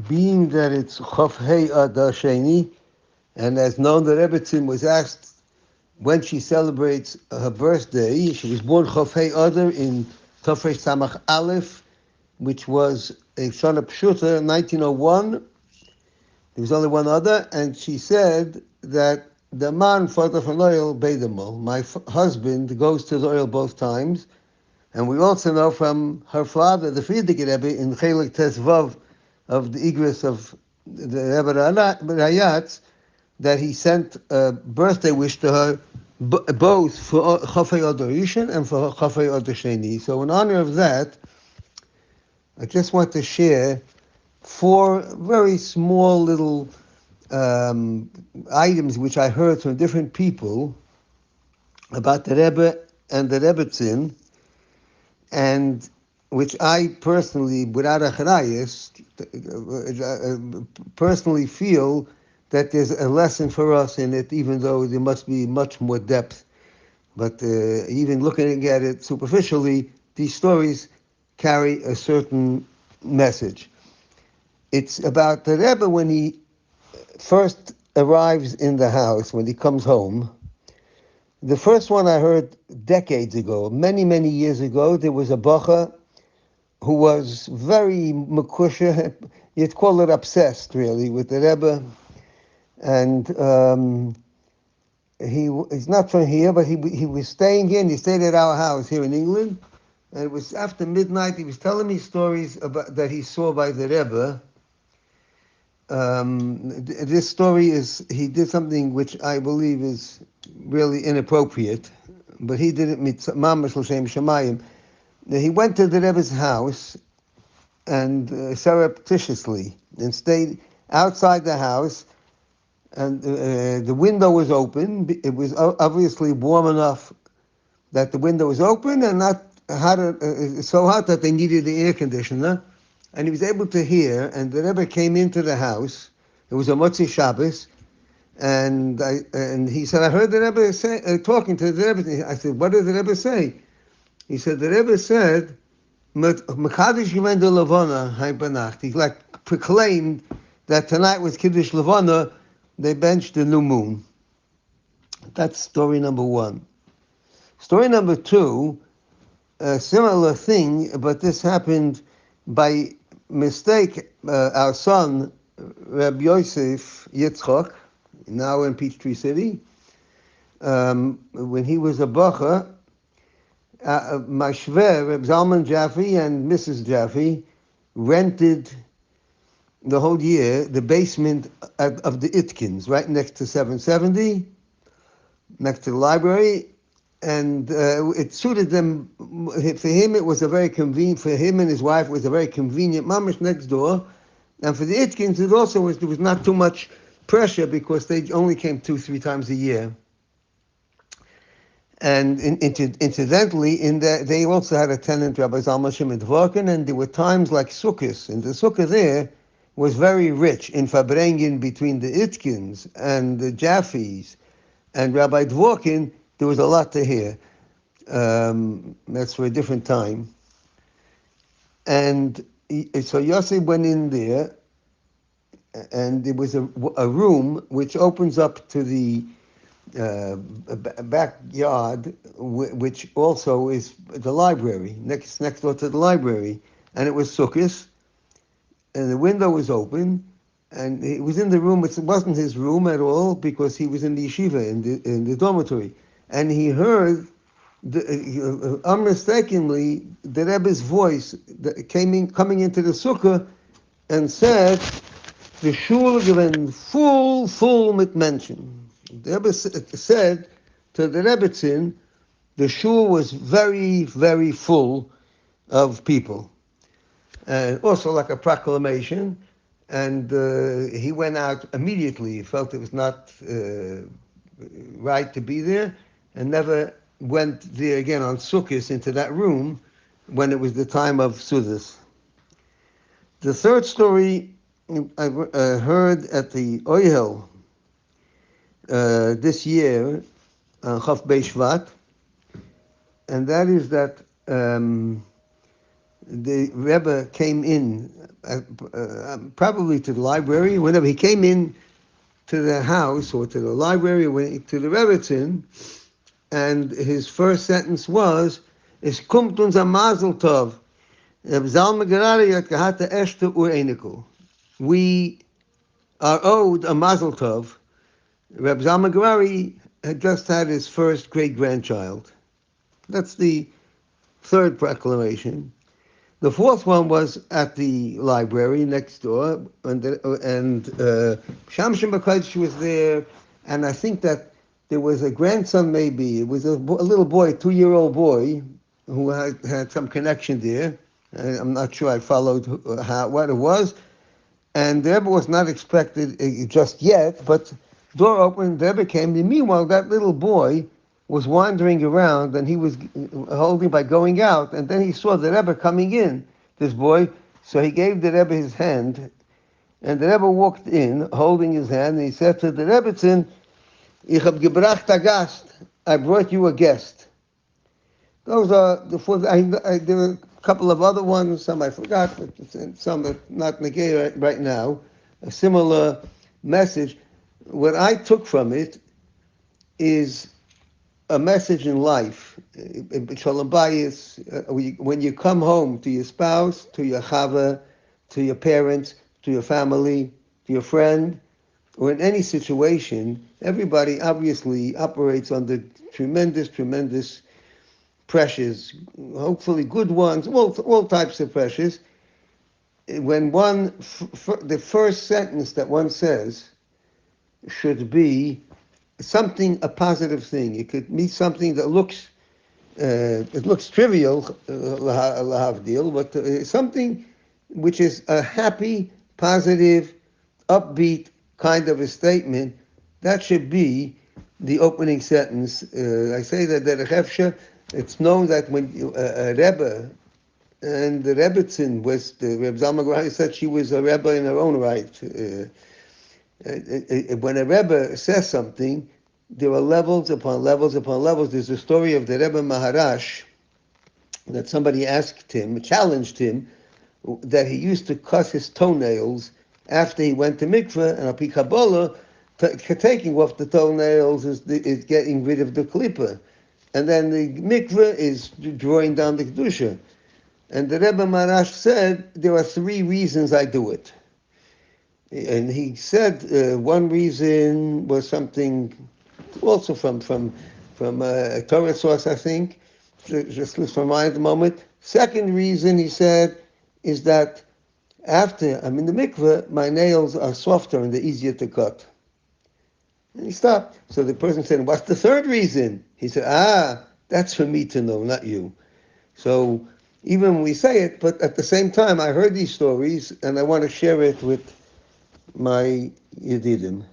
being that it's Chof Hei Adar Sheni, and as known, the Rebbetzin was asked when she celebrates her birthday. She was born Chof Hei Adar in Tofresh Samach Aleph, which was a Shana Pshuta, 1901. There was only one other, and she said that the man father from oil Beidemol, my husband, goes to the oil both times. And we also know from her father, the Frierdiker Rebbe, in Chelik Tesvav of the Igris of the Rebbe Rayatz, that he sent a birthday wish to her both for Chafei Adar Rishon and for Chafei Adar Sheni. So in honor of that, I just want to share four very small little um, items which I heard from different people about the Rebbe and the Rebbetzin, and which I personally, without a charayas, personally feel that there's a lesson for us in it, even though there must be much more depth. But even looking at it superficially, these stories carry a certain message. It's about the Rebbe when he first arrives in the house, when he comes home. The first one I heard decades ago, many, many years ago, there was a bacha who was very makusha, you'd call it obsessed, really, with the Rebbe. And he's not from here, but he was staying here, and he stayed at our house here in England. And it was after midnight. He was telling me stories about that he saw by the Rebbe. This story is he did something which I believe is really inappropriate, but he did it mamash l'shem shamayim. He went to the Rebbe's house and surreptitiously and stayed outside the house, and the window was open. It was obviously warm enough that the window was open, and not hot, so hot that they needed the air conditioner. And he was able to hear, and the Rebbe came into the house. It was a Motzi Shabbos, and he said, I heard the Rebbe talking to the Rebbe. I said, what did the Rebbe say? He said, the Rebbe said, Mekadosh Yemendo Levana Haibanacht. He proclaimed that tonight was Kiddush Levana. They benched the new moon. That's story number one. Story number two, a similar thing, but this happened by mistake. Our son, Reb Yosef Yitzchok, now in Peachtree City, when he was a bacha, my shver, Reb Zalman Jaffe and Mrs. Jaffe, rented the whole year the basement of the Itkins, right next to 770, next to the library, and it suited them. For him, it was a very convenient. For him and his wife, it was a very convenient. Mamish next door, and for the Itkins, it also was. There was not too much pressure because they only came 2-3 times a year. And incidentally, in that they also had a tenant, Rabbi Zalman Shimon Dvorkin, and there were times like Sukkot, and the Sukkah there was very rich in Farbrengen between the Itkins and the Jaffes and Rabbi Dvorkin. There was a lot to hear. That's for a different time. And so Yossi went in there, and there was a room which opens up to the backyard, which also is the library, next door to the library. And it was Sukkot, and the window was open, and he was in the room. It wasn't his room at all because he was in the yeshiva, in the dormitory. And he heard, unmistakably, the Rebbe's voice that coming into the sukkah and said, the shul given full mit Menschen. The Rebbe said to the Rebbetzin, the shul was very, very full of people. And also like a proclamation. And he went out immediately. He felt it was not right to be there, and never went there again on Sukkot into that room when it was the time of Sudas. The third story I heard at the Oyel this year, Chaf Bei Shvat, and that is that the Rebbe came in, probably to the library. Whenever he came in to the house or to the library, to the Rebbetzin, and his first sentence was, "Es kommt uns a Mazel Tov. Reb Zalman Gerari hat gehat der erste Urenikel." We are owed a Mazel Tov. Reb Zalman Gerari had just had his first great grandchild. That's the third proclamation. The fourth one was at the library next door, and Shamshon Bakadosh was there, and I think that there was a grandson, maybe it was a little boy, 2-year-old boy, who had some connection there. I'm not sure I followed what it was, and the Rebbe was not expected just yet, but door opened, the Rebbe came, and meanwhile that little boy was wandering around, and he was holding by going out, and then he saw the Rebbe coming in, this boy, so he gave the Rebbe his hand, and the Rebbe walked in, holding his hand, and he said to the Rebbetzin, "Ich hab gebracht a Gast, I brought you a guest." Those are the four. There were a couple of other ones, some I forgot, but some are not negated right now. A similar message. What I took from it is a message in life. Shalom bayis. When you come home to your spouse, to your chava, to your parents, to your family, to your friend, or in any situation, everybody obviously operates under tremendous pressures, hopefully good ones, all types of pressures. When the first sentence that one says should be something, a positive thing. It could be something that looks, it looks trivial, lahavdil, but something which is a happy, positive, upbeat kind of a statement. That should be the opening sentence. I say that the Hefsha, it's known that when a Rebbe, and the Rebbetzin was, the Reb Zalman Gerari said she was a Rebbe in her own right. When a Rebbe says something, there are levels upon levels upon levels. There's a story of the Rebbe Maharash that somebody asked him, challenged him, that he used to cut his toenails after he went to mikveh, and api Kabbalah, taking off the toenails is getting rid of the klippa. And then the mikveh is drawing down the kedusha. And the Rebbe Maharash said, there are 3 reasons I do it. And he said one reason was something also from a Torah source, I think, just slips from mind at the moment. Second reason, he said, is that after I'm in the mikveh, my nails are softer and they're easier to cut. And he stopped. So the person said, "What's the third reason?" He said, "That's for me to know, not you." So even when we say it, but at the same time, I heard these stories and I want to share it with my Yedidim.